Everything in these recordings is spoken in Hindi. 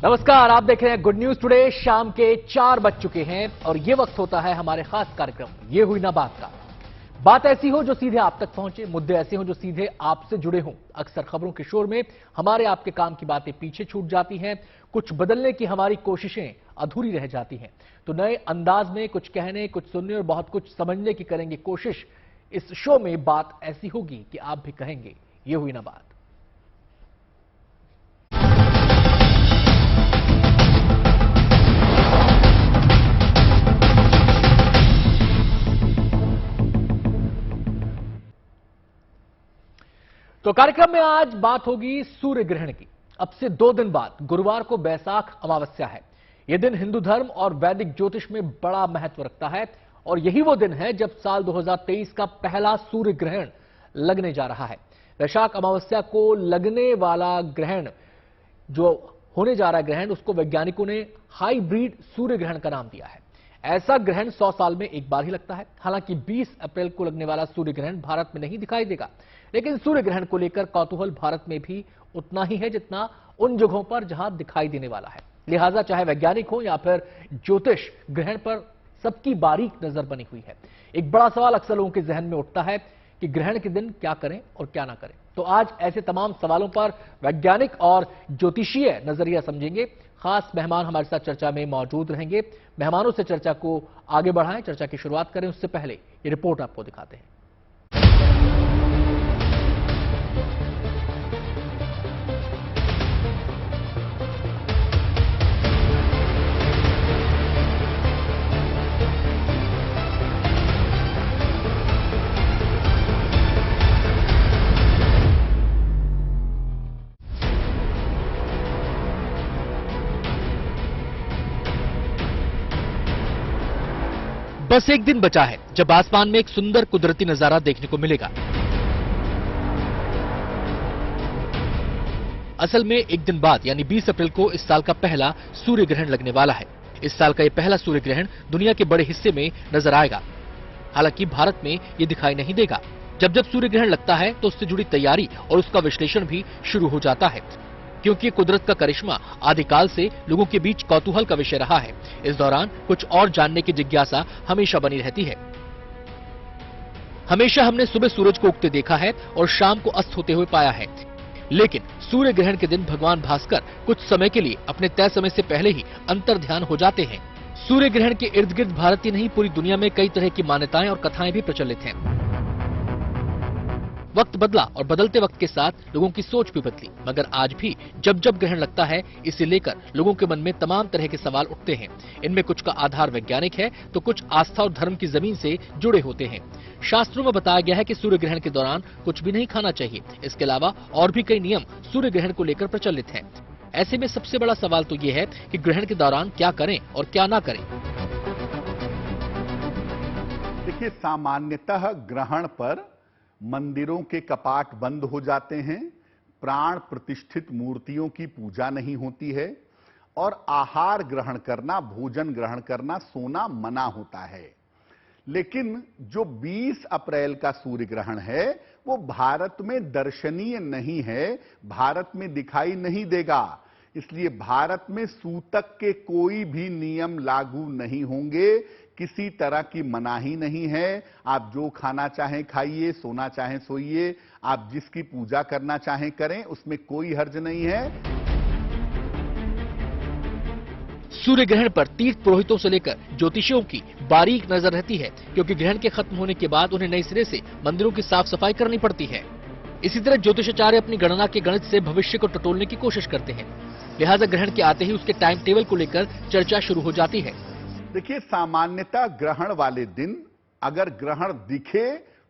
नमस्कार, आप देख रहे हैं गुड न्यूज टुडे। शाम के 4 बज चुके हैं और ये वक्त होता है हमारे खास कार्यक्रम ये हुई ना बात का। बात ऐसी हो जो सीधे आप तक पहुंचे, मुद्दे ऐसे हो जो सीधे आपसे जुड़े हों। अक्सर खबरों के शोर में हमारे आपके काम की बातें पीछे छूट जाती हैं, कुछ बदलने की हमारी कोशिशें अधूरी रह जाती हैं। तो नए अंदाज में कुछ कहने, कुछ सुनने और बहुत कुछ समझने की करेंगे कोशिश। इस शो में बात ऐसी होगी कि आप भी कहेंगे ये हुई ना बात। तो कार्यक्रम में आज बात होगी सूर्य ग्रहण की। अब से 2 दिन बाद गुरुवार को बैसाख अमावस्या है। यह दिन हिंदू धर्म और वैदिक ज्योतिष में बड़ा महत्व रखता है और यही वो दिन है जब साल 2023 का पहला सूर्य ग्रहण लगने जा रहा है। बैसाख अमावस्या को लगने वाला ग्रहण, जो होने जा रहा है ग्रहण, उसको वैज्ञानिकों ने हाइब्रिड सूर्य ग्रहण का नाम दिया है। ऐसा ग्रहण 100 साल में एक बार ही लगता है। हालांकि 20 अप्रैल को लगने वाला सूर्य ग्रहण भारत में नहीं दिखाई देगा, लेकिन सूर्य ग्रहण को लेकर कौतूहल भारत में भी उतना ही है जितना उन जगहों पर जहां दिखाई देने वाला है। लिहाजा चाहे वैज्ञानिक हो या फिर ज्योतिष, ग्रहण पर सबकी बारीक नजर बनी हुई है। एक बड़ा सवाल अक्सर लोगों के जहन में उठता है कि ग्रहण के दिन क्या करें और क्या ना करें। तो आज ऐसे तमाम सवालों पर वैज्ञानिक और ज्योतिषीय नजरिया समझेंगे। खास मेहमान हमारे साथ चर्चा में मौजूद रहेंगे। मेहमानों से चर्चा को आगे बढ़ाएं, चर्चा की शुरुआत करें उससे पहले ये रिपोर्ट आपको दिखाते हैं। बस एक दिन बचा है जब आसमान में एक सुंदर कुदरती नजारा देखने को मिलेगा। असल में एक दिन बाद यानी 20 अप्रैल को इस साल का पहला सूर्य ग्रहण लगने वाला है। इस साल का यह पहला सूर्य ग्रहण दुनिया के बड़े हिस्से में नजर आएगा। हालांकि भारत में यह दिखाई नहीं देगा। जब जब सूर्य ग्रहण लगता है तो उससे जुड़ी तैयारी और उसका विश्लेषण भी शुरू हो जाता है, क्योंकि कुदरत का करिश्मा आदिकाल से लोगों के बीच कौतूहल का विषय रहा है। इस दौरान कुछ और जानने की जिज्ञासा हमेशा बनी रहती है। हमेशा हमने सुबह सूरज को उगते देखा है और शाम को अस्त होते हुए पाया है, लेकिन सूर्य ग्रहण के दिन भगवान भास्कर कुछ समय के लिए अपने तय समय से पहले ही अंतर्ध्यान हो जाते हैं। सूर्य ग्रहण के इर्द गिर्द भारत ही नहीं, पूरी दुनिया में कई तरह की मान्यताएं और कथाएं भी प्रचलित हैं। वक्त बदला और बदलते वक्त के साथ लोगों की सोच भी बदली, मगर आज भी जब जब ग्रहण लगता है इसे लेकर लोगों के मन में तमाम तरह के सवाल उठते हैं। इनमें कुछ का आधार वैज्ञानिक है तो कुछ आस्था और धर्म की जमीन से जुड़े होते हैं। शास्त्रों में बताया गया है कि सूर्य ग्रहण के दौरान कुछ भी नहीं खाना चाहिए। इसके अलावा और भी कई नियम सूर्य ग्रहण को लेकर प्रचलित हैं। ऐसे में सबसे बड़ा सवाल तो ये है कि ग्रहण के दौरान क्या करें और क्या ना करें। देखिए, सामान्यतः ग्रहण पर मंदिरों के कपाट बंद हो जाते हैं, प्राण प्रतिष्ठित मूर्तियों की पूजा नहीं होती है और आहार ग्रहण करना, भोजन ग्रहण करना, सोना मना होता है। लेकिन जो 20 अप्रैल का सूर्य ग्रहण है वो भारत में दर्शनीय नहीं है, भारत में दिखाई नहीं देगा। इसलिए भारत में सूतक के कोई भी नियम लागू नहीं होंगे, किसी तरह की मनाही नहीं है। आप जो खाना चाहें खाइए, सोना चाहें सोइए, आप जिसकी पूजा करना चाहें करें, उसमें कोई हर्ज नहीं है। सूर्य ग्रहण पर तीर्थ पुरोहितों से लेकर ज्योतिषियों की बारीक नजर रहती है, क्योंकि ग्रहण के खत्म होने के बाद उन्हें नए सिरे से मंदिरों की साफ सफाई करनी पड़ती है। इसी तरह ज्योतिषाचार्य अपनी गणना के गणित से भविष्य को टटोलने की कोशिश करते हैं। लिहाजा ग्रहण के आते ही उसके टाइम टेबल को लेकर चर्चा शुरू हो जाती है। देखिए, सामान्यतः ग्रहण वाले दिन अगर ग्रहण दिखे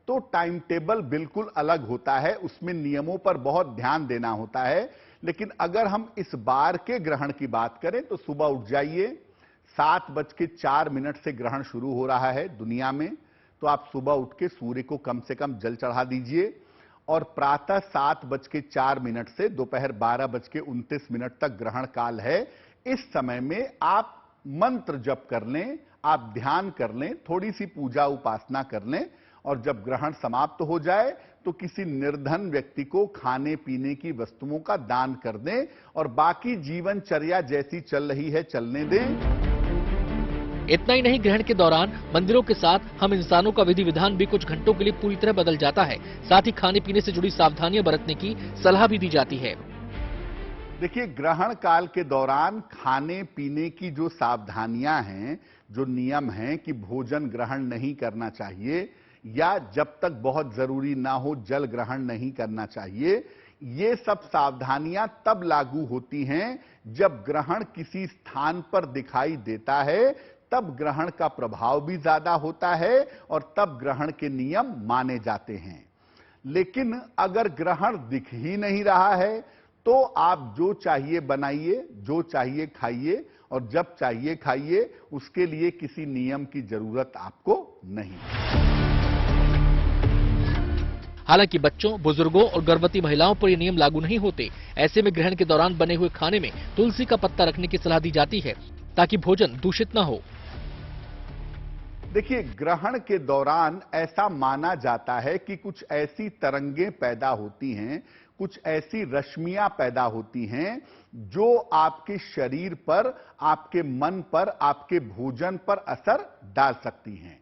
तो टाइम टेबल बिल्कुल अलग होता है, उसमें नियमों पर बहुत ध्यान देना होता है। लेकिन अगर हम इस बार के ग्रहण की बात करें तो सुबह उठ जाइए, 7:04 से ग्रहण शुरू हो रहा है दुनिया में। तो आप सुबह उठ के सूर्य को कम से कम जल चढ़ा दीजिए और प्रातः 7:04 से दोपहर 12:29 तक ग्रहण काल है। इस समय में आप मंत्र जप कर लें, आप ध्यान कर लें, थोड़ी सी पूजा उपासना कर लें और जब ग्रहण समाप्त हो जाए तो किसी निर्धन व्यक्ति को खाने पीने की वस्तुओं का दान कर दें और बाकी जीवनचर्या जैसी चल रही है चलने दें। इतना ही नहीं, ग्रहण के दौरान मंदिरों के साथ हम इंसानों का विधि विधान भी कुछ घंटों के लिए पूरी तरह बदल जाता है। साथ ही खाने पीने से जुड़ी सावधानियां बरतने की सलाह भी दी जाती है। देखिए, ग्रहण काल के दौरान खाने पीने की जो सावधानियां हैं, जो नियम हैं कि भोजन ग्रहण नहीं करना चाहिए या जब तक बहुत जरूरी ना हो जल ग्रहण नहीं करना चाहिए, ये सब सावधानियां तब लागू होती हैं जब ग्रहण किसी स्थान पर दिखाई देता है, तब ग्रहण का प्रभाव भी ज्यादा होता है और तब ग्रहण के नियम माने जाते हैं। लेकिन अगर ग्रहण दिख ही नहीं रहा है तो आप जो चाहिए बनाइए, जो चाहिए खाइए और जब चाहिए खाइए, उसके लिए किसी नियम की जरूरत आपको नहीं। हालांकि बच्चों, बुजुर्गों और गर्भवती महिलाओं पर ये नियम लागू नहीं होते। ऐसे में ग्रहण के दौरान बने हुए खाने में तुलसी का पत्ता रखने की सलाह दी जाती है ताकि भोजन दूषित न हो। देखिए, ग्रहण के दौरान ऐसा माना जाता है कि कुछ ऐसी तरंगें पैदा होती हैं, कुछ ऐसी रश्मियां पैदा होती हैं जो आपके शरीर पर, आपके मन पर, आपके भोजन पर असर डाल सकती हैं।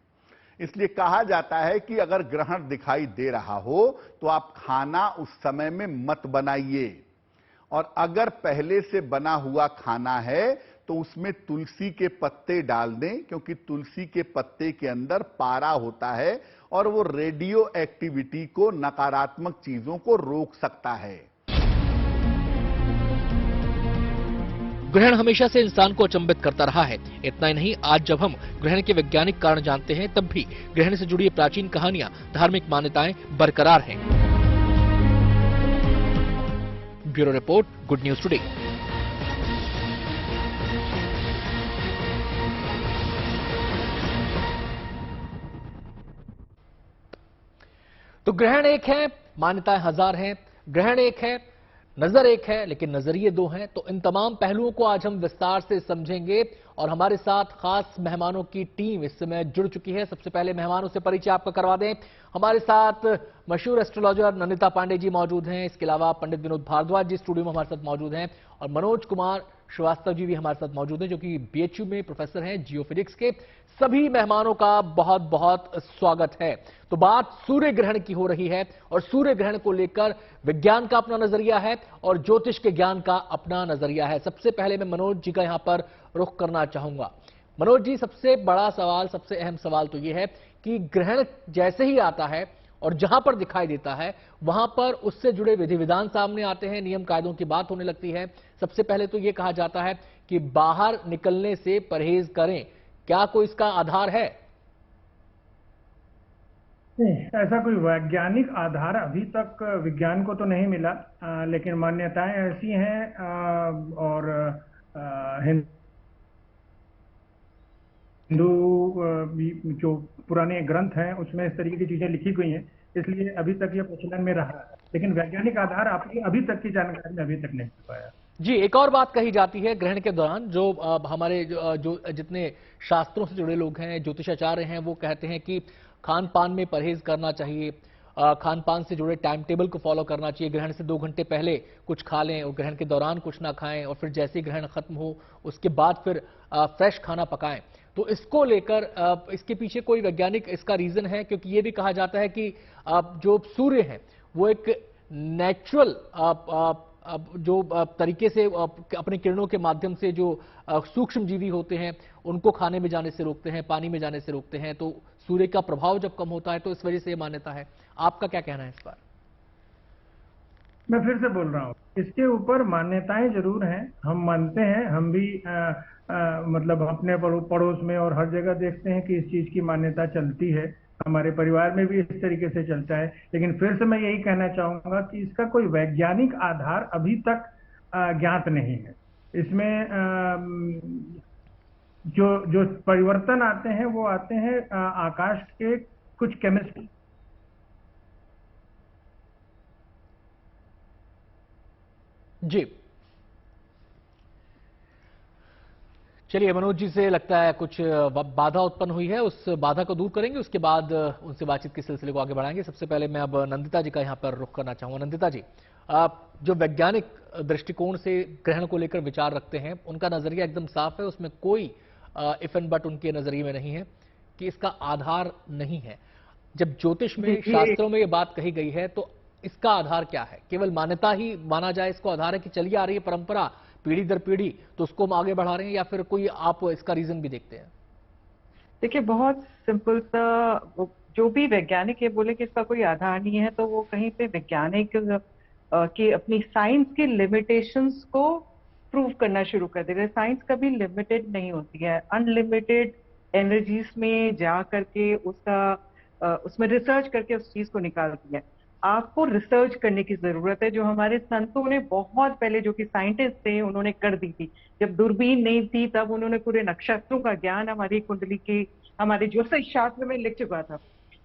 इसलिए कहा जाता है कि अगर ग्रहण दिखाई दे रहा हो तो आप खाना उस समय में मत बनाइए और अगर पहले से बना हुआ खाना है तो उसमें तुलसी के पत्ते डाल दें, क्योंकि तुलसी के पत्ते के अंदर पारा होता है और वो रेडियो एक्टिविटी को, नकारात्मक चीजों को रोक सकता है। ग्रहण हमेशा से इंसान को अचंभित करता रहा है। इतना ही नहीं, आज जब हम ग्रहण के वैज्ञानिक कारण जानते हैं, तब भी ग्रहण से जुड़ी प्राचीन कहानियां, धार्मिक मान्यताएं बरकरार हैं। Bureau report, good news today. तो ग्रहण एक है, मान्यताएं हजार हैं। ग्रहण एक है, नजर एक है, लेकिन नजरिए दो हैं। तो इन तमाम पहलुओं को आज हम विस्तार से समझेंगे और हमारे साथ खास मेहमानों की टीम इस समय जुड़ चुकी है। सबसे पहले मेहमानों से परिचय आपका करवा दें। हमारे साथ मशहूर एस्ट्रोलॉजर नंदिता पांडे जी मौजूद हैं। इसके अलावा पंडित विनोद भारद्वाज जी स्टूडियो में हमारे साथ मौजूद हैं और मनोज कुमार श्रीवास्तव जी भी हमारे साथ मौजूद हैं, जो कि बीएचयू में प्रोफेसर हैं जियोफिजिक्स के। सभी मेहमानों का बहुत बहुत स्वागत है। तो बात सूर्य ग्रहण की हो रही है और सूर्य ग्रहण को लेकर विज्ञान का अपना नजरिया है और ज्योतिष के ज्ञान का अपना नजरिया है। सबसे पहले मैं मनोज जी का यहां पर रुख करना चाहूंगा। मनोज जी, सबसे बड़ा सवाल, सबसे अहम सवाल तो यह है कि ग्रहण जैसे ही आता है और जहां पर दिखाई देता है वहां पर उससे जुड़े विधि विधान सामने आते हैं, नियम कायदों की बात होने लगती है। सबसे पहले तो यह कहा जाता है कि बाहर निकलने से परहेज करें। क्या कोई इसका आधार है? नहीं, ऐसा कोई वैज्ञानिक आधार अभी तक विज्ञान को तो नहीं मिला, लेकिन मान्यताएं ऐसी हैं और हिंदू जो पुराने ग्रंथ हैं उसमें इस तरीके की चीजें लिखी गई हैं, इसलिए अभी तक ये प्रचलन में रहा है। लेकिन वैज्ञानिक आधार आपकी अभी तक की जानकारी में अभी तक नहीं मिल पाया। जी, एक और बात कही जाती है ग्रहण के दौरान, जो हमारे जो जितने शास्त्रों से जुड़े लोग हैं, ज्योतिषाचार्य हैं, वो कहते हैं कि खान पान में परहेज करना चाहिए, खान पान से जुड़े टाइम टेबल को फॉलो करना चाहिए। ग्रहण से 2 घंटे पहले कुछ खा लें और ग्रहण के दौरान कुछ ना खाएं और फिर जैसे ही ग्रहण खत्म हो उसके बाद फिर फ्रेश खाना पकाएं। तो इसको लेकर इसके पीछे कोई वैज्ञानिक इसका रीजन है? क्योंकि ये भी कहा जाता है कि जो सूर्य है वो एक नेचुरल जो तरीके से अपने किरणों के माध्यम से जो सूक्ष्म जीवी होते हैं उनको खाने में जाने से रोकते हैं, पानी में जाने से रोकते हैं। तो सूर्य का प्रभाव जब कम होता है तो इस वजह से ये मान्यता है। आपका क्या कहना है इस पर? मैं फिर से बोल रहा हूँ, इसके ऊपर मान्यताएं जरूर हैं, हम मानते हैं, हम भी मतलब अपने पड़ोस में और हर जगह देखते हैं कि इस चीज की मान्यता चलती है। हमारे परिवार में भी इस तरीके से चलता है। लेकिन फिर से मैं यही कहना चाहूंगा कि इसका कोई वैज्ञानिक आधार अभी तक ज्ञात नहीं है। इसमें जो जो परिवर्तन आते हैं वो आते हैं आकाश के कुछ केमिस्ट्री। जी, चलिए, मनोज जी से लगता है कुछ बाधा उत्पन्न हुई है, उस बाधा को दूर करेंगे, उसके बाद उनसे बातचीत के सिलसिले को आगे बढ़ाएंगे। सबसे पहले मैं अब नंदिता जी का यहाँ पर रुख करना चाहूंगा। नंदिता जी, आप जो वैज्ञानिक दृष्टिकोण से ग्रहण को लेकर विचार रखते हैं, उनका नजरिया एकदम साफ है, उसमें कोई इफ एंड बट उनके नजरिए में नहीं है कि इसका आधार नहीं है। जब ज्योतिष में, शास्त्रों में ये बात कही गई है, तो इसका आधार क्या है? केवल मान्यता ही माना जाए इसको आधार है कि चली आ रही है परंपरा पीढ़ी दर पीढ़ी, तो उसको हम आगे बढ़ा रहे हैं, या फिर कोई आप इसका रीजन भी देखते हैं? देखिए, बहुत सिंपल सा, जो भी वैज्ञानिक ये बोले कि इसका कोई आधार नहीं है, तो वो कहीं पे वैज्ञानिक की अपनी साइंस की लिमिटेशंस को प्रूव करना शुरू कर दे रहे। साइंस कभी लिमिटेड नहीं होती है। अनलिमिटेड एनर्जीज में जा करके उसमें रिसर्च करके उस चीज को निकालती है। आपको रिसर्च करने की जरूरत है, जो हमारे संतों ने बहुत पहले, जो कि साइंटिस्ट थे, उन्होंने कर दी थी। जब दूरबीन नहीं थी तब उन्होंने पूरे नक्षत्रों का ज्ञान हमारी कुंडली की, हमारे ज्योतिष शास्त्र में लिख चुका था।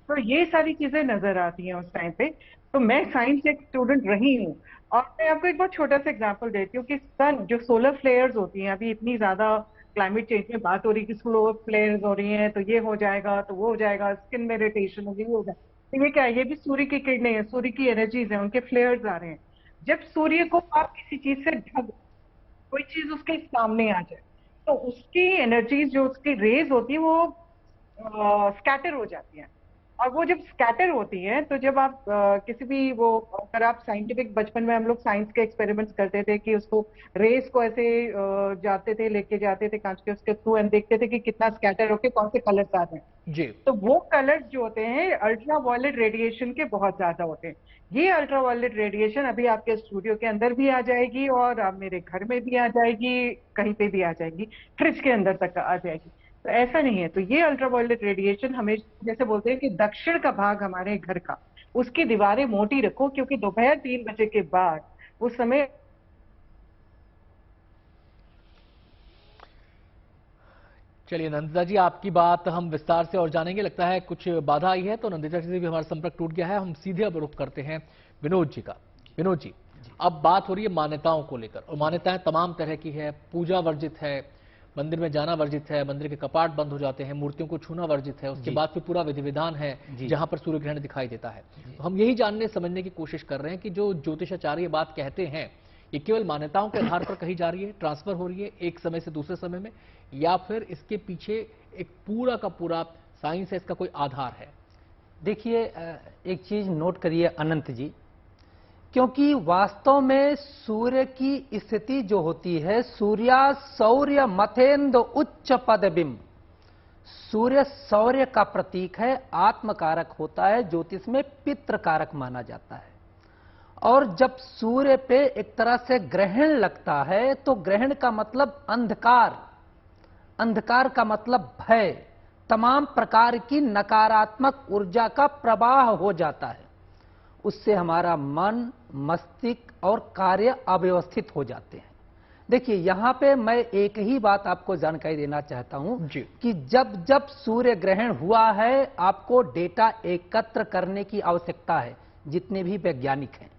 तो ये सारी चीजें नजर आती हैं उस टाइम पे। तो मैं साइंस एक स्टूडेंट रही हूँ, और मैं आपको एक बहुत छोटा सा एग्जाम्पल देती हूँ कि सन जो सोलर फ्लेयर्स होती हैं, अभी इतनी ज्यादा क्लाइमेट चेंज में बात हो रही है कि सोलर फ्लेयर्स हो रही हैं, तो ये हो जाएगा, तो वो हो जाएगा, स्किन में इरिटेशन होगी, ये हो जाएगा। तो ये क्या है? ये भी सूर्य की किरणें हैं, सूर्य की एनर्जीज हैं, उनके फ्लेयर्स आ रहे हैं। जब सूर्य को आप किसी चीज से ढक, कोई चीज उसके सामने आ जाए, तो उसकी एनर्जीज, जो उसकी रेज होती है, वो स्कैटर हो जाती हैं। और वो जब स्कैटर होती है, तो जब आप किसी भी वो, अगर आप साइंटिफिक, बचपन में हम लोग साइंस के एक्सपेरिमेंट्स करते थे कि उसको रेस को ऐसे जाते थे, लेके जाते थे कांच के उसके थ्रू, एंड देखते थे कि कितना स्कैटर होके कौन से कलर्स आ रहे हैं जी। तो वो कलर्स जो होते हैं अल्ट्रा वायलेट रेडिएशन के बहुत ज्यादा होते हैं। ये अल्ट्रा वायलेट रेडिएशन अभी आपके स्टूडियो के अंदर भी आ जाएगी, और अब मेरे घर में भी आ जाएगी, कहीं पे भी आ जाएगी, फ्रिज के अंदर तक आ जाएगी। तो ऐसा नहीं है। तो ये अल्ट्रावायलेट रेडिएशन, हमें जैसे बोलते हैं कि दक्षिण का भाग हमारे घर का, उसकी दीवारें मोटी रखो, क्योंकि दोपहर 3 बजे के बाद उस समय। चलिए नंदिता जी, आपकी बात हम विस्तार से और जानेंगे। लगता है कुछ बाधा आई है, तो नंदिता जी से भी हमारा संपर्क टूट गया है। हम सीधे अब रुख करते हैं विनोद जी का। विनोद जी, अब बात हो रही है मान्यताओं को लेकर, और मान्यताएं तमाम तरह की है। पूजा वर्जित है, मंदिर में जाना वर्जित है, मंदिर के कपाट बंद हो जाते हैं, मूर्तियों को छूना वर्जित है, उसके बाद फिर पूरा विधि विधान है जहां पर सूर्य ग्रहण दिखाई देता है। तो हम यही जानने समझने की कोशिश कर रहे हैं कि जो ज्योतिषाचार्य ये बात कहते हैं, ये केवल मान्यताओं के आधार पर कही जा रही है, ट्रांसफर हो रही है एक समय से दूसरे समय में, या फिर इसके पीछे एक पूरा का पूरा साइंस है, इसका कोई आधार है? देखिए, एक चीज नोट करिए अनंत जी, क्योंकि वास्तव में सूर्य की स्थिति जो होती है, सूर्या सौर्य मथेंद उच्च पदबिंब, सूर्य सौर्य का प्रतीक है, आत्मकारक होता है, ज्योतिष में पितृकारक माना जाता है। और जब सूर्य पे एक तरह से ग्रहण लगता है, तो ग्रहण का मतलब अंधकार, अंधकार का मतलब भय, तमाम प्रकार की नकारात्मक ऊर्जा का प्रवाह हो जाता है। उससे हमारा मन, मस्तिष्क और कार्य अव्यवस्थित हो जाते हैं। देखिए, यहां पे मैं एक ही बात आपको जानकारी देना चाहता हूं कि जब जब सूर्य ग्रहण हुआ है, आपको डेटा एकत्र करने की आवश्यकता है। जितने भी वैज्ञानिक हैं,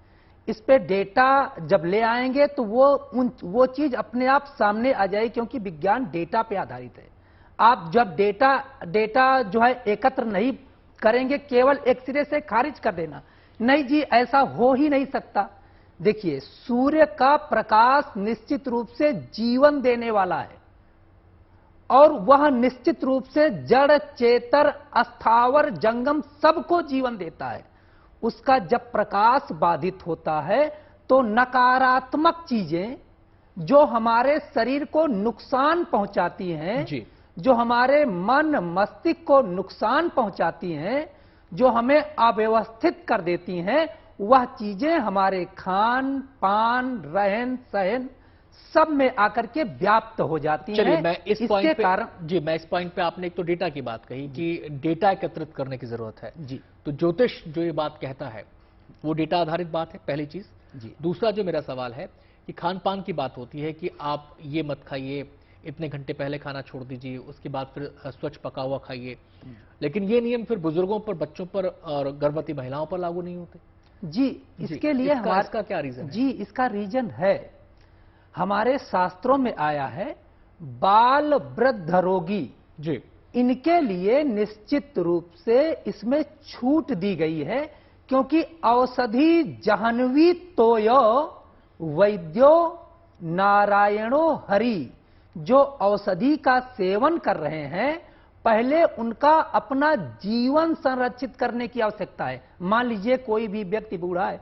इस पे डेटा जब ले आएंगे तो वो चीज अपने आप सामने आ जाएगी, क्योंकि विज्ञान डेटा पे आधारित है। आप जब डेटा जो है एकत्र नहीं करेंगे, केवल एक सिरे से खारिज कर देना, नहीं जी, ऐसा हो ही नहीं सकता। देखिए, सूर्य का प्रकाश निश्चित रूप से जीवन देने वाला है, और वह निश्चित रूप से जड़, चेतर, अस्थावर, जंगम सबको जीवन देता है। उसका जब प्रकाश बाधित होता है, तो नकारात्मक चीजें जो हमारे शरीर को नुकसान पहुंचाती हैं, जो हमारे मन, मस्तिष्क को नुकसान पहुंचाती हैं, जो हमें अव्यवस्थित कर देती हैं, वह चीजें हमारे खान पान, रहन सहन सब में आकर के व्याप्त हो जाती हैं। मैं इस पॉइंट पे मैं इस पॉइंट पे, आपने एक तो डेटा की बात कही कि डेटा एकत्रित करने की जरूरत है जी। तो ज्योतिष जो ये बात कहता है, वो डेटा आधारित बात है, पहली चीज जी। दूसरा जो मेरा सवाल है कि खान पान की बात होती है कि आप ये मत खाइए, इतने घंटे पहले खाना छोड़ दीजिए, उसके बाद फिर स्वच्छ पका हुआ खाइए, लेकिन ये नियम फिर बुजुर्गों पर, बच्चों पर और गर्भवती महिलाओं पर लागू नहीं होते जी। इसके लिए इसका क्या रीजन है? जी, इसका रीजन है, हमारे शास्त्रों में आया है, बाल वृद्ध रोगी जी इनके लिए निश्चित रूप से इसमें छूट दी गई है, क्योंकि औषधि जहन्वी तोयो वैद्यो नारायणो हरि, जो औषधि का सेवन कर रहे हैं पहले उनका अपना जीवन संरक्षित करने की आवश्यकता है। मान लीजिए कोई भी व्यक्ति बूढ़ा है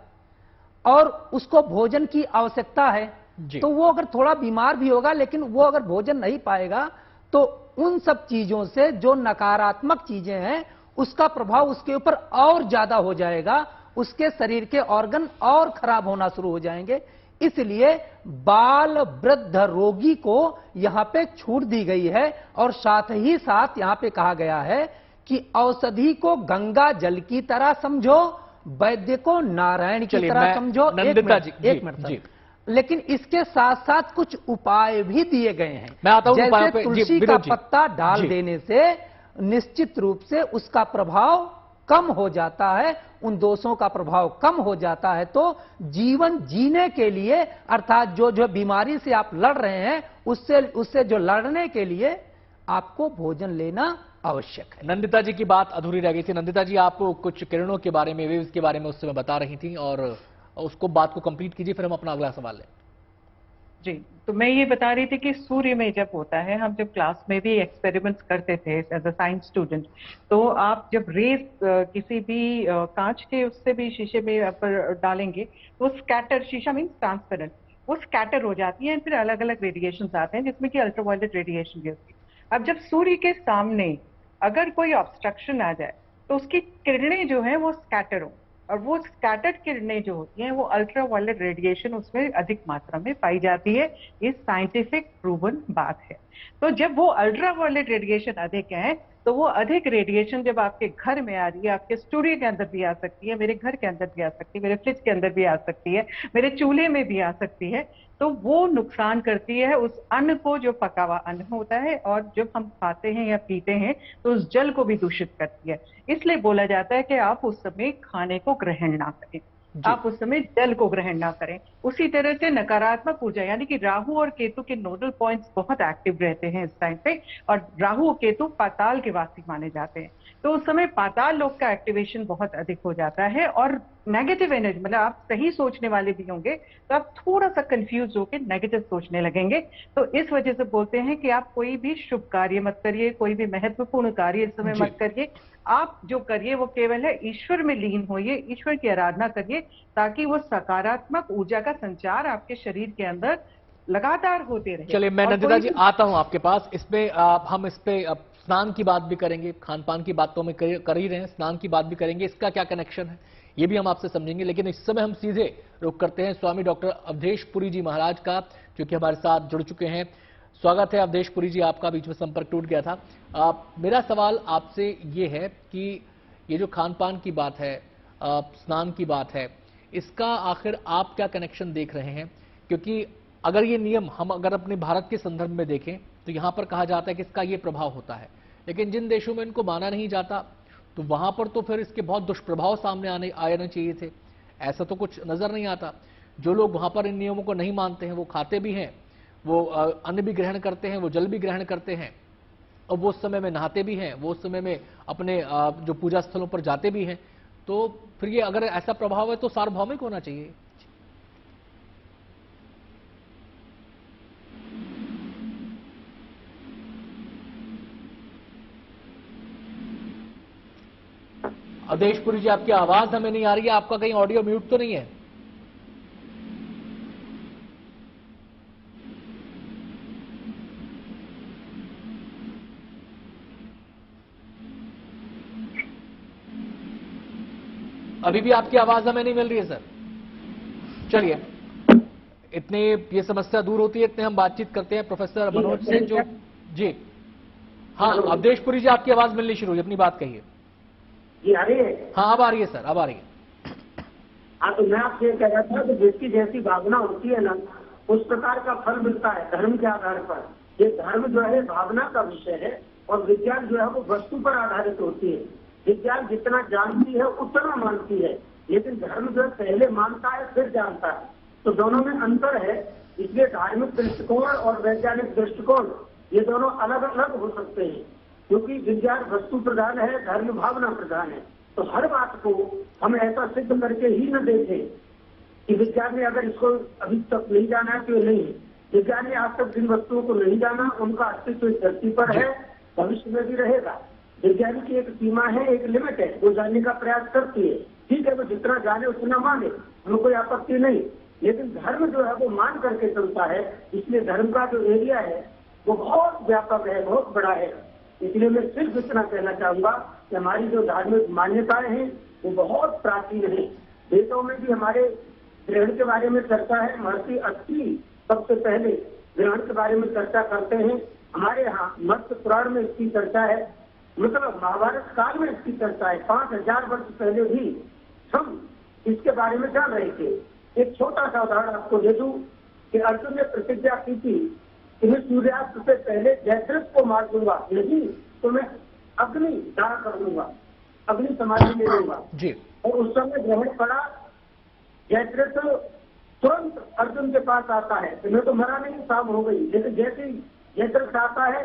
और उसको भोजन की आवश्यकता है, तो वो अगर थोड़ा बीमार भी होगा लेकिन वो अगर भोजन नहीं पाएगा तो उन सब चीजों से जो नकारात्मक चीजें हैं उसका प्रभाव उसके ऊपर और ज्यादा हो जाएगा, उसके शरीर के ऑर्गन और खराब होना शुरू हो जाएंगे। इसलिए बाल वृद्ध रोगी को यहां पे छूट दी गई है और साथ ही साथ यहां पे कहा गया है कि औषधि को गंगा जल की तरह समझो, वैद्य को नारायण की तरह समझो। एक मिनट सर, लेकिन इसके साथ साथ कुछ उपाय भी दिए गए हैं। मैं आता हूं जैसे तुलसी का पत्ता डाल देने से निश्चित रूप से उसका प्रभाव कम हो जाता है, उन दोषों का प्रभाव कम हो जाता है। तो जीवन जीने के लिए अर्थात जो बीमारी से आप लड़ रहे हैं उससे जो लड़ने के लिए आपको भोजन लेना आवश्यक है। नंदिता जी की बात अधूरी रह गई थी। नंदिता जी, आप कुछ किरणों के बारे में, वेव्स के बारे में उस समय बता रही थी और उसको बात को कंप्लीट कीजिए, फिर हम अपना अगला सवाल लें। जी, तो मैं ये बता रही थी कि सूर्य में जब होता है, हम जब क्लास में भी एक्सपेरिमेंट्स करते थे एज अ साइंस स्टूडेंट, तो आप जब रेस किसी भी कांच के उससे भी शीशे में पर डालेंगे तो स्कैटर, शीशा मीन्स ट्रांसपेरेंट, वो स्कैटर हो जाती है, फिर अलग अलग रेडिएशन आते हैं जिसमें कि अल्ट्रावायलेट रेडिएशन भी होती है। अब जब सूर्य के सामने अगर कोई ऑब्स्ट्रक्शन आ जाए तो उसकी किरणें जो है वो स्कैटर हो, और वो स्कैटर्ड किरणें जो होती हैं वो अल्ट्रावायलेट रेडिएशन उसमें अधिक मात्रा में पाई जाती है। ये साइंटिफिक प्रूवन बात है। तो जब वो अल्ट्रावायलेट रेडिएशन अधिक है तो वो अधिक रेडिएशन जब आपके घर में आ रही है, आपके स्टूडियो के अंदर भी आ सकती है, मेरे घर के अंदर भी आ सकती है, मेरे फ्रिज के अंदर भी आ सकती है, मेरे चूल्हे में भी आ सकती है, तो वो नुकसान करती है उस अन्न को, जो पका हुआ अन्न होता है, और जब हम खाते हैं या पीते हैं तो उस जल को भी दूषित करती है। इसलिए बोला जाता है कि आप उस समय खाने को ग्रहण ना करें, आप उस समय जल को ग्रहण ना करें। उसी तरह से नकारात्मक ऊर्जा यानी कि राहु और केतु के नोडल पॉइंट्स बहुत एक्टिव रहते हैं इस टाइम पे, और राहु और केतु पाताल के वासी माने जाते हैं, तो उस समय पाताल लोक का एक्टिवेशन बहुत अधिक हो जाता है और नेगेटिव एनर्जी, मतलब आप सही सोचने वाले भी होंगे तो आप थोड़ा सा कंफ्यूज होकर नेगेटिव सोचने लगेंगे। तो इस वजह से बोलते हैं कि आप कोई भी शुभ कार्य मत करिए, कोई भी महत्वपूर्ण कार्य इस समय मत करिए। आप जो करिए वो केवल है ईश्वर में लीन होइए, ईश्वर की आराधना करिए, ताकि वो सकारात्मक ऊर्जा का संचार आपके शरीर के अंदर लगातार होते रहे। चलिए, मैं नंदिता जी आता हूं आपके पास। इसमें हम इस पे स्नान की बात भी करेंगे, खान पान की बात तो हम कर ही रहे हैं, स्नान की बात भी करेंगे, इसका क्या कनेक्शन है ये भी हम आपसे समझेंगे। लेकिन इस समय हम सीधे रुख करते हैं स्वामी डॉक्टर अवधेश पुरी जी महाराज का, जो कि हमारे साथ जुड़ चुके हैं। स्वागत है अवधेश पुरी जी, आपका बीच में संपर्क टूट गया था। मेरा सवाल आपसे ये है कि ये जो खान पान की बात है, स्नान की बात है, इसका आखिर आप क्या कनेक्शन देख रहे हैं? क्योंकि अगर ये नियम हम अगर अपने भारत के संदर्भ में देखें तो यहां पर कहा जाता है कि इसका ये प्रभाव होता है, लेकिन जिन देशों में इनको माना नहीं जाता तो वहां पर तो फिर इसके बहुत दुष्प्रभाव सामने आने चाहिए थे। ऐसा तो कुछ नजर नहीं आता। जो लोग वहां पर इन नियमों को नहीं मानते हैं वो खाते भी हैं, वो अन्न भी ग्रहण करते हैं, वो जल भी ग्रहण करते हैं, और वो उस समय में नहाते भी हैं, वो उस समय में अपने जो पूजा स्थलों पर जाते भी हैं। तो फिर ये अगर ऐसा प्रभाव है तो सार्वभौमिक होना चाहिए। अवधेश पुरी जी, आपकी आवाज हमें नहीं आ रही है, आपका कहीं ऑडियो म्यूट तो नहीं है? अभी भी आपकी आवाज हमें नहीं मिल रही है सर। चलिए, इतने ये समस्या दूर होती है, इतने हम बातचीत करते हैं प्रोफेसर मनोज से, जो जी हाँ, अवधेश पुरी जी आपकी आवाज मिलनी शुरू हुई, अपनी बात कहिए। जी आ रही है? हाँ, अब आ रही है सर, अब आ रही है। हाँ, तो मैं आपसे कह रहा था कि जिसकी जैसी भावना होती है ना, उस प्रकार का फल मिलता है धर्म के आधार पर। ये धर्म जो है भावना का विषय है, और विज्ञान जो है वो वस्तु पर आधारित होती है। विज्ञान जितना जानती है उतना मानती है, लेकिन धर्म जो है पहले मानता है फिर जानता है। तो दोनों में अंतर है। इसलिए धार्मिक दृष्टिकोण और वैज्ञानिक दृष्टिकोण ये दोनों अलग अलग हो सकते हैं, क्योंकि विज्ञान वस्तु प्रधान है, धर्म भावना प्रधान है। तो हर बात को हम ऐसा सिद्ध करके ही न देखें कि विज्ञान ने अगर इसको अभी तक नहीं जाना है तो ये नहीं है। विज्ञान ने आज तक जिन वस्तुओं को नहीं जाना उनका अस्तित्व इस धरती पर है, भविष्य में भी रहेगा। विज्ञान की एक सीमा है, एक लिमिट है, वो जानने का प्रयास करती है। ठीक है, वो जितना जाने उतना माने, हमें कोई आपत्ति नहीं। लेकिन धर्म जो है वो मान करके चलता है, इसलिए धर्म का जो एरिया है वो बहुत व्यापक है, बहुत बड़ा है। इसलिए मैं सिर्फ इतना कहना चाहूंगा कि हमारी जो धार्मिक मान्यताएं हैं वो बहुत प्राचीन है। वेदों में भी हमारे ग्रहण के बारे में चर्चा है। महर्षि अत्रि सबसे पहले ग्रहण के बारे में चर्चा करते हैं। हमारे यहाँ मत्स्य पुराण में इसकी चर्चा है, मतलब महाभारत काल में इसकी चर्चा है। 5000 वर्ष पहले भी हम इसके बारे में जान रहे थे। एक छोटा सा उदाहरण आपको दे दूं कि अर्जुन ने प्रतिज्ञा की थी कि मैं सूर्यास्त से पहले जयद्रथ को मार दूंगा, नहीं तो मैं अग्नि दाह कर दूंगा, अग्नि समाधि ले लूंगा जी। और उस समय ग्रहण पड़ा। जयद्रथ तुरंत अर्जुन के पास आता है कि मैं तो मरा नहीं, शाम हो गई। लेकिन जैसे ही जयद्रथ आता है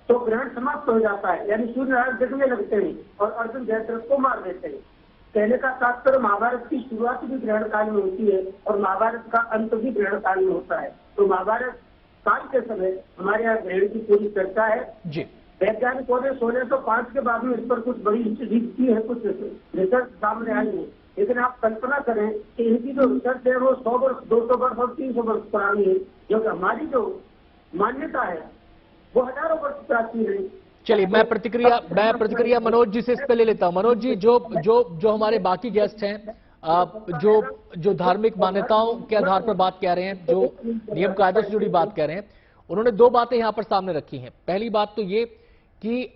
तो ग्रहण समाप्त हो जाता है, यानी सूर्यनारायण दिखने लगते हैं और अर्जुन जयद्रथ को मार देते हैं। कहने का तात्पर्य महाभारत की शुरुआत भी ग्रहण काल में होती है और महाभारत का अंत भी ग्रहण काल में होता है। तो महाभारत काल के समय हमारे यहाँ ग्रहण की पूरी चर्चा है जी। वैज्ञानिकों ने 1605 के बाद में इस पर कुछ बड़ी स्टडी की है, कुछ रिसर्च सामने आई है। लेकिन आप कल्पना करें कि इनकी जो रिसर्च है वो 100 वर्ष, 200 वर्ष और 300 वर्ष पुरानी है, जो हमारी जो मान्यता है वो हजारों वर्ष प्राचीन है। चलिए, मैं प्रतिक्रिया मनोज जी से इस पे ले लेता हूं। मनोज जी, जो हमारे बाकी गेस्ट हैं, जो धार्मिक मान्यताओं के आधार पर बात कह रहे हैं, जो नियम कायदे से जुड़ी बात कह रहे हैं, उन्होंने दो बातें यहां पर सामने रखी हैं। पहली बात तो ये कि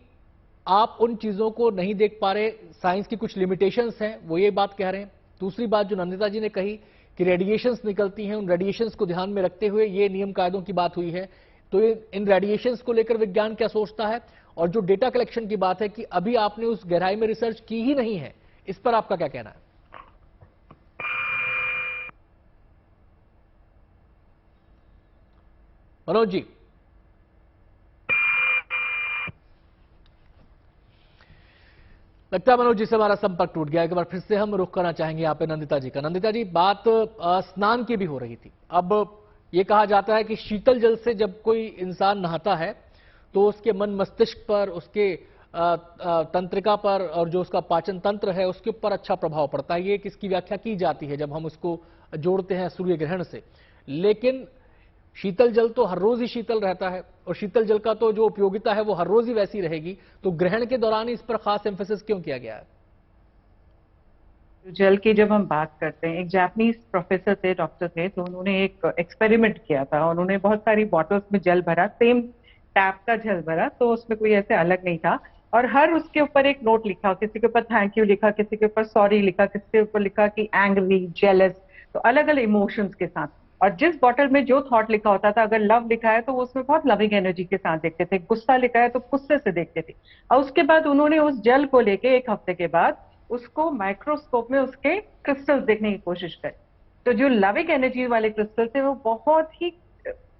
आप उन चीजों को नहीं देख पा रहे, साइंस की कुछ लिमिटेशंस हैं, वो ये बात कह रहे हैं। दूसरी बात जो नंदिता जी ने कही कि रेडिएशंस निकलती हैं, उन रेडिएशंस को ध्यान में रखते हुए ये नियम कायदों की बात हुई है। तो इन रेडिएशंस को लेकर विज्ञान क्या सोचता है, और जो डेटा कलेक्शन की बात है कि अभी आपने उस गहराई में रिसर्च की ही नहीं है, इस पर आपका क्या कहना है? मनोज जी। लगता है मनोज जी से हमारा संपर्क टूट गया। एक बार फिर से हम रुख करना चाहेंगे यहाँ पे नंदिता जी का। नंदिता जी, बात स्नान की भी हो रही थी। अब ये कहा जाता है कि शीतल जल से जब कोई इंसान नहाता है तो उसके मन मस्तिष्क पर, उसके तंत्रिका पर और जो उसका पाचन तंत्र है उसके ऊपर अच्छा प्रभाव पड़ता है। ये किसकी व्याख्या की जाती है जब हम उसको जोड़ते हैं सूर्य ग्रहण से। लेकिन शीतल जल तो हर रोज ही शीतल रहता है और शीतल जल का तो जो उपयोगिता है वो हर रोज ही वैसी रहेगी। तो ग्रहण के दौरान इस पर खास एम्फेसिस क्यों किया गया है? जल की जब हम बात करते हैं, एक जापानीज प्रोफेसर थे, डॉक्टर थे, तो उन्होंने एक एक्सपेरिमेंट किया था। उन्होंने बहुत सारी बॉटल्स में जल भरा, सेम टैप का जल भरा, तो उसमें कोई ऐसे अलग नहीं था। और हर उसके ऊपर एक नोट लिखा, किसी के ऊपर थैंक यू लिखा, किसी के ऊपर सॉरी लिखा, किसी के ऊपर लिखा कि एंग्री, जेलस, तो अलग अलग इमोशंस के साथ। और जिस बॉटल में जो थॉट लिखा होता था, अगर लव लिखा है तो उसमें बहुत लविंग एनर्जी के साथ देखते थे, गुस्सा लिखा है तो गुस्से से देखते थे। और उसके बाद उन्होंने उस जल को लेके 1 हफ्ते के बाद उसको माइक्रोस्कोप में उसके क्रिस्टल्स देखने की कोशिश करी। तो जो लविंग एनर्जी वाले क्रिस्टल थे वो बहुत ही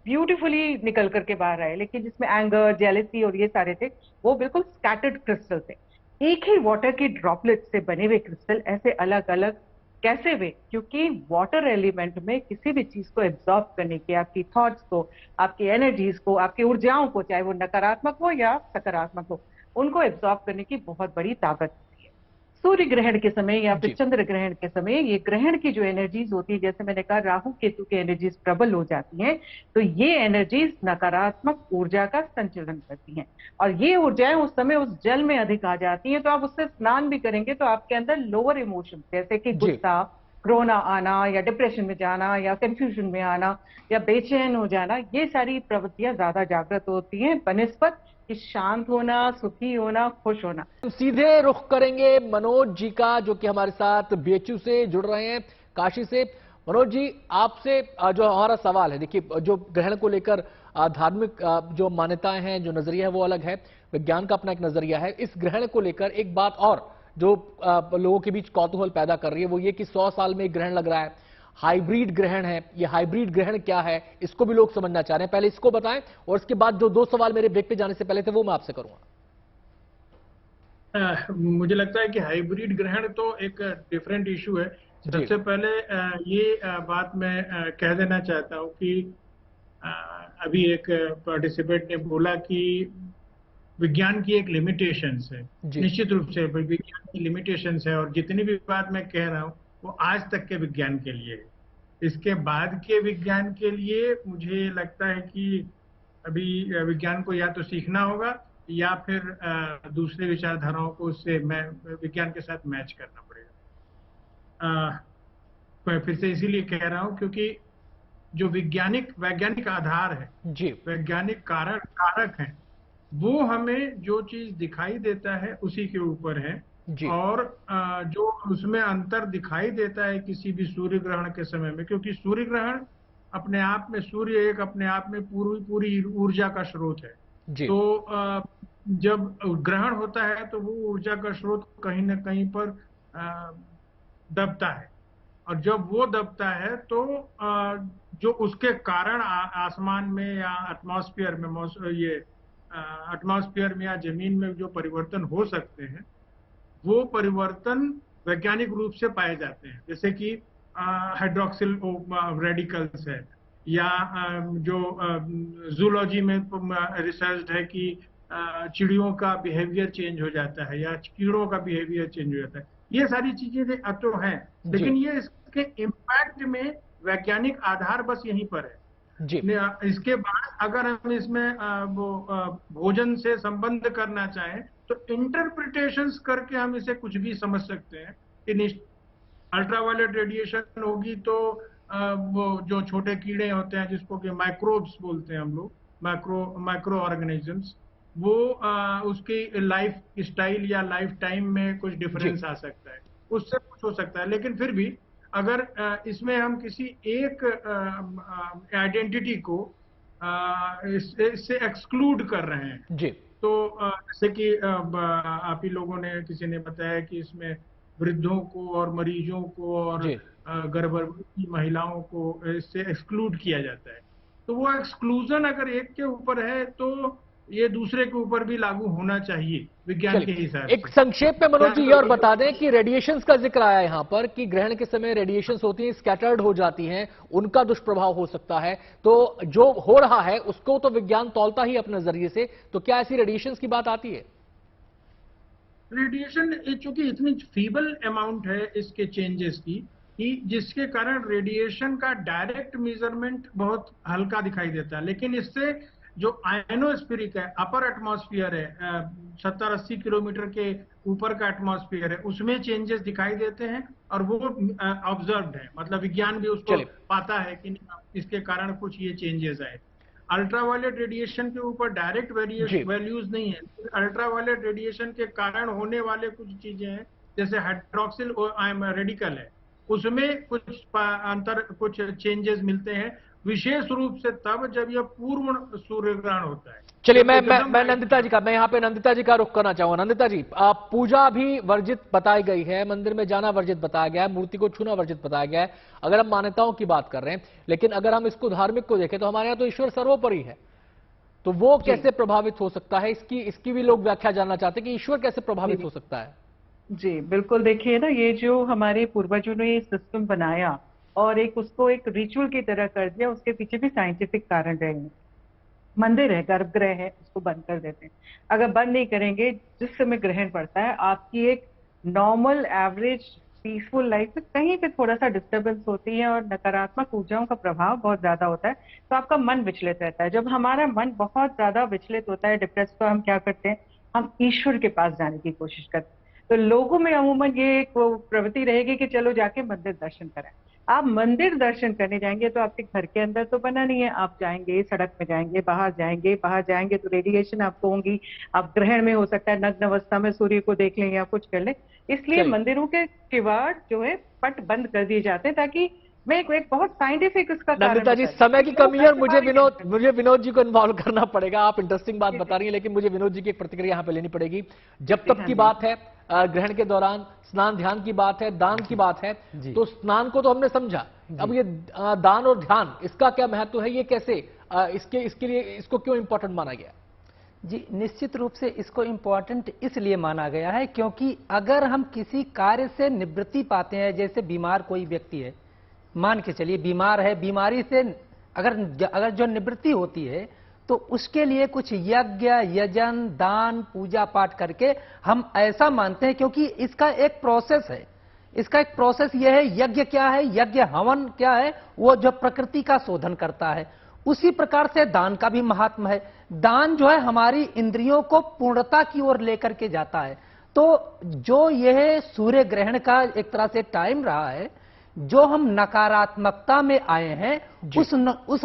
ब्यूटीफुली निकल करके बाहर आए, लेकिन जिसमें एंगर, जेलसी और ये सारे थे वो बिल्कुल स्कैटर्ड क्रिस्टल थे। एक ही वाटर की ड्रॉपलेट से बने हुए क्रिस्टल ऐसे अलग अलग कैसे हुए? क्योंकि वाटर एलिमेंट में किसी भी चीज को एब्जॉर्ब करने की, आपकी थॉट्स को, आपकी एनर्जीज को, आपकी ऊर्जाओं को, चाहे वो नकारात्मक हो या सकारात्मक हो, उनको एब्जॉर्ब करने की बहुत बड़ी ताकत होती है। सूर्य ग्रहण के समय या फिर चंद्र ग्रहण के समय ये ग्रहण की जो एनर्जीज होती है, जैसे मैंने कहा राहु केतु की एनर्जीज प्रबल हो जाती हैं, तो ये एनर्जीज नकारात्मक ऊर्जा का संचलन करती हैं और ये ऊर्जाएं उस समय उस जल में अधिक आ जाती हैं। तो आप उससे स्नान भी करेंगे तो आपके अंदर लोअर इमोशन जैसे कि गुस्सा, रोना आना या डिप्रेशन में जाना या कंफ्यूजन में आना या बेचैन हो जाना, ये सारी प्रवृत्तियां ज्यादा जागृत होती हैं बनिस्बत कि शांत होना, सुखी होना, खुश होना। हम सीधे रुख करेंगे मनोज जी का, जो कि हमारे साथ बीएचयू से जुड़ रहे हैं, काशी से। मनोज जी, आपसे जो हमारा सवाल है, देखिए जो ग्रहण को लेकर धार्मिक जो मान्यताएं हैं, जो नजरिया है वो अलग है, विज्ञान का अपना एक नजरिया है। इस ग्रहण को लेकर एक बात और जो लोगों के बीच कौतूहल पैदा कर रही है वो ये कि 100 साल में एक ग्रहण लग रहा है। हाइब्रिड ग्रहण है। ये हाइब्रिड ग्रहण क्या है, इसको भी लोग समझना चाह रहे हैं। पहले इसको बताएं और इसके बाद जो 2 सवाल मेरे ब्रेक पे जाने से पहले थे वो मैं आपसे करूंगा। मुझे लगता है कि हाइब्रिड ग्रहण तो एक डिफरेंट इशू है। सबसे पहले ये बात मैं कह देना चाहता हूँ कि अभी एक पार्टिसिपेंट ने बोला कि विज्ञान की एक लिमिटेशंस है। निश्चित रूप से विज्ञान की लिमिटेशंस है और जितनी भी बात मैं कह रहा हूँ वो आज तक के विज्ञान के लिए है। इसके बाद के विज्ञान के लिए मुझे लगता है कि अभी विज्ञान को या तो सीखना होगा या फिर दूसरे विचारधाराओं को उससे विज्ञान के साथ मैच करना पड़ेगा। मैं फिर से इसीलिए कह रहा हूं क्योंकि जो वैज्ञानिक आधार है, वैज्ञानिक कारक हैं, वो हमें जो चीज दिखाई देता है उसी के ऊपर है। और जो उसमें अंतर दिखाई देता है किसी भी सूर्य ग्रहण के समय में, क्योंकि सूर्य ग्रहण अपने आप में, सूर्य एक अपने आप में पूरी ऊर्जा का स्रोत है। तो जब ग्रहण होता है तो वो ऊर्जा का स्रोत कहीं ना कहीं पर दबता है, और जब वो दबता है तो जो उसके कारण आसमान में या एटमॉस्फेयर में या जमीन में जो परिवर्तन हो सकते हैं, वो परिवर्तन वैज्ञानिक रूप से पाए जाते हैं। जैसे कि हाइड्रोक्सिल रेडिकल्स है, या जो जूलॉजी में रिसर्च है कि चिड़ियों का बिहेवियर चेंज हो जाता है या कीड़ों का बिहेवियर चेंज हो जाता है। ये सारी चीजें तो हैं, लेकिन ये इसके इम्पैक्ट में वैज्ञानिक आधार बस यहीं पर है। इसके बाद अगर हम इसमें भोजन से संबंध करना चाहें तो इंटरप्रिटेशंस करके हम इसे कुछ भी समझ सकते हैं कि अल्ट्रावायलेट रेडिएशन होगी तो वो जो छोटे कीड़े होते हैं जिसको कि माइक्रोब्स बोलते हैं हम लोग, माइक्रो ऑर्गेनिजम्स, वो उसकी लाइफ स्टाइल या लाइफ टाइम में कुछ डिफरेंस आ सकता है, उससे कुछ हो सकता है। लेकिन फिर भी अगर इसमें हम किसी एक आइडेंटिटी को इससे एक्सक्लूड कर रहे हैं तो जैसे कि आप ही लोगों ने, किसी ने बताया कि इसमें वृद्धों को और मरीजों को और गर्भवती महिलाओं को इससे एक्सक्लूड किया जाता है, तो वो एक्सक्लूजन अगर एक के ऊपर है तो ये दूसरे के ऊपर भी लागू होना चाहिए विज्ञान के हिसाब से। एक संक्षेप में मनोज जी ये और बता दें कि रेडिएशंस का जिक्र आया यहां पर कि ग्रहण के समय रेडिएशंस होती हैं, स्कैटर्ड हो जाती हैं, उनका दुष्प्रभाव हो सकता है, तो जो हो रहा है उसको तो विज्ञान तौलता ही अपने जरिए से, तो क्या ऐसी रेडिएशंस की बात आती है? रेडिएशन चूंकि इतनी फीबल अमाउंट है इसके चेंजेस की, कि जिसके कारण रेडिएशन का डायरेक्ट मेजरमेंट बहुत हल्का दिखाई देता है, लेकिन इससे जो आयनोस्फीरिक है, अपर एटमॉस्फेयर है, 70-80 किलोमीटर के ऊपर का एटमॉस्फेयर है, उसमें चेंजेस दिखाई देते हैं और वो ऑब्जर्व्ड है, मतलब विज्ञान भी उसको पाता है कि इसके कारण कुछ ये चेंजेस आए। अल्ट्रावायलेट रेडिएशन के ऊपर डायरेक्ट वैल्यूज नहीं है, अल्ट्रावायलेट रेडिएशन के कारण होने वाले कुछ चीजें हैं, जैसे हाइड्रोक्सिल रेडिकल है, उसमें कुछ चेंजेस मिलते हैं, विशेष रूप से तब जब यह पूर्ण सूर्य ग्रहण होता है। चलिए मैं नंदिता जी का, मैं यहाँ पे नंदिता जी का रुख करना चाहूंगा। नंदिता जी, पूजा भी वर्जित बताई गई है, मंदिर में जाना वर्जित बताया गया है, मूर्ति को छूना वर्जित बताया गया है, अगर हम मान्यताओं की बात कर रहे हैं, लेकिन अगर हम इसको धार्मिक को देखें तो हमारे यहाँ तो ईश्वर सर्वोपरि है, तो वो कैसे प्रभावित हो सकता है? इसकी भी लोग व्याख्या जानना चाहते हैं कि ईश्वर कैसे प्रभावित हो सकता है। जी बिल्कुल, देखिए ना, ये जो हमारे पूर्वजों ने ये सिस्टम बनाया और उसको एक रिचुअल की तरह कर दिया, उसके पीछे भी साइंटिफिक कारण रहे हैं। मंदिर है, गर्भगृह है, उसको बंद कर देते हैं। अगर बंद नहीं करेंगे, जिस समय ग्रहण पड़ता है, आपकी एक नॉर्मल एवरेज पीसफुल लाइफ में कहीं पे थोड़ा सा डिस्टर्बेंस होती है और नकारात्मक ऊर्जाओं का प्रभाव बहुत ज्यादा होता है, तो आपका मन विचलित रहता है। जब हमारा मन बहुत ज्यादा विचलित होता है, डिप्रेस, तो हम क्या करते हैं, हम ईश्वर के पास जाने की कोशिश करते हैं। तो लोगों में अमूमन ये एक प्रवृत्ति रहेगी कि चलो जाके मंदिर दर्शन करें। आप मंदिर दर्शन करने जाएंगे तो आपके घर के अंदर तो बना नहीं है, आप जाएंगे सड़क में जाएंगे, बाहर जाएंगे तो रेडिएशन आपको होंगी, आप ग्रहण में हो सकता है नग्न अवस्था में सूर्य को देख लें या कुछ कर लें। इसलिए मंदिरों के किवाड़ जो है पट बंद कर दिए जाते हैं, ताकि मैं एक बहुत साइंटिफिक इसका नंदिता जी, समय की कमी है और मुझे विनोद जी को इन्वॉल्व करना पड़ेगा। आप इंटरेस्टिंग बात बता रही हैं, लेकिन मुझे विनोद जी की एक प्रतिक्रिया यहाँ पे लेनी पड़ेगी। जब तक की बात है, ग्रहण के दौरान स्नान ध्यान की बात है, दान की बात है, जी। तो स्नान को तो हमने समझा, अब ये दान और ध्यान, इसका क्या महत्व है, ये कैसे इसके लिए इसको क्यों इंपॉर्टेंट माना गया? जी, निश्चित रूप से इसको इम्पोर्टेंट इसलिए माना गया है क्योंकि अगर हम किसी कार्य से निवृत्ति पाते हैं, जैसे बीमार कोई व्यक्ति है, मान के चलिए बीमार है, बीमारी से अगर जो निवृत्ति होती है तो उसके लिए कुछ यज्ञ, यजन, दान, पूजा पाठ करके हम ऐसा मानते हैं, क्योंकि इसका एक प्रोसेस है। इसका एक प्रोसेस यह है, यज्ञ क्या है, यज्ञ हवन क्या है, वो जो प्रकृति का शोधन करता है। उसी प्रकार से दान का भी महात्म है। दान जो है हमारी इंद्रियों को पूर्णता की ओर लेकर के जाता है। तो जो यह सूर्य ग्रहण का एक तरह से टाइम रहा है, जो हम नकारात्मकता में आए हैं, उस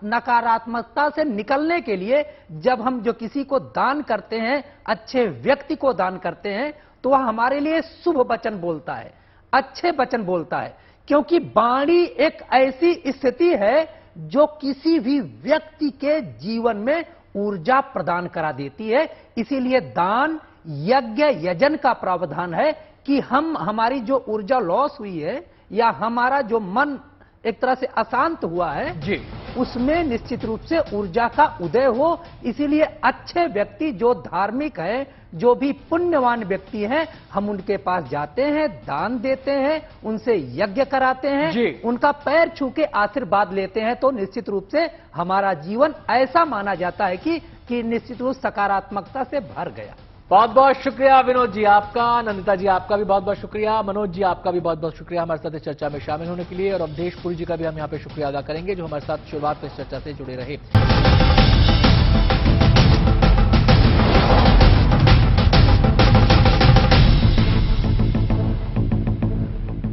नकारात्मकता से निकलने के लिए जब हम जो किसी को दान करते हैं, अच्छे व्यक्ति को दान करते हैं, तो वह हमारे लिए शुभ वचन बोलता है, अच्छे वचन बोलता है, क्योंकि वाणी एक ऐसी स्थिति है जो किसी भी व्यक्ति के जीवन में ऊर्जा प्रदान करा देती है। इसीलिए दान, यज्ञ, यजन का प्रावधान है कि हमारी जो ऊर्जा लॉस हुई है या हमारा जो मन एक तरह से अशांत हुआ है जी, उसमें निश्चित रूप से ऊर्जा का उदय हो। इसीलिए अच्छे व्यक्ति जो धार्मिक है, जो भी पुण्यवान व्यक्ति हैं, हम उनके पास जाते हैं, दान देते हैं, उनसे यज्ञ कराते हैं, उनका पैर छू के आशीर्वाद लेते हैं, तो निश्चित रूप से हमारा जीवन ऐसा माना जाता है कि निश्चित रूप सकारात्मकता से भर गया। बहुत बहुत शुक्रिया विनोद जी आपका, नंदिता जी आपका भी बहुत बहुत शुक्रिया, मनोज जी आपका भी बहुत बहुत शुक्रिया हमारे साथ इस चर्चा में शामिल होने के लिए, और अवधेश पुरी जी का भी हम यहाँ पे शुक्रिया अदा करेंगे जो हमारे साथ शुरुआत में इस चर्चा से जुड़े रहे।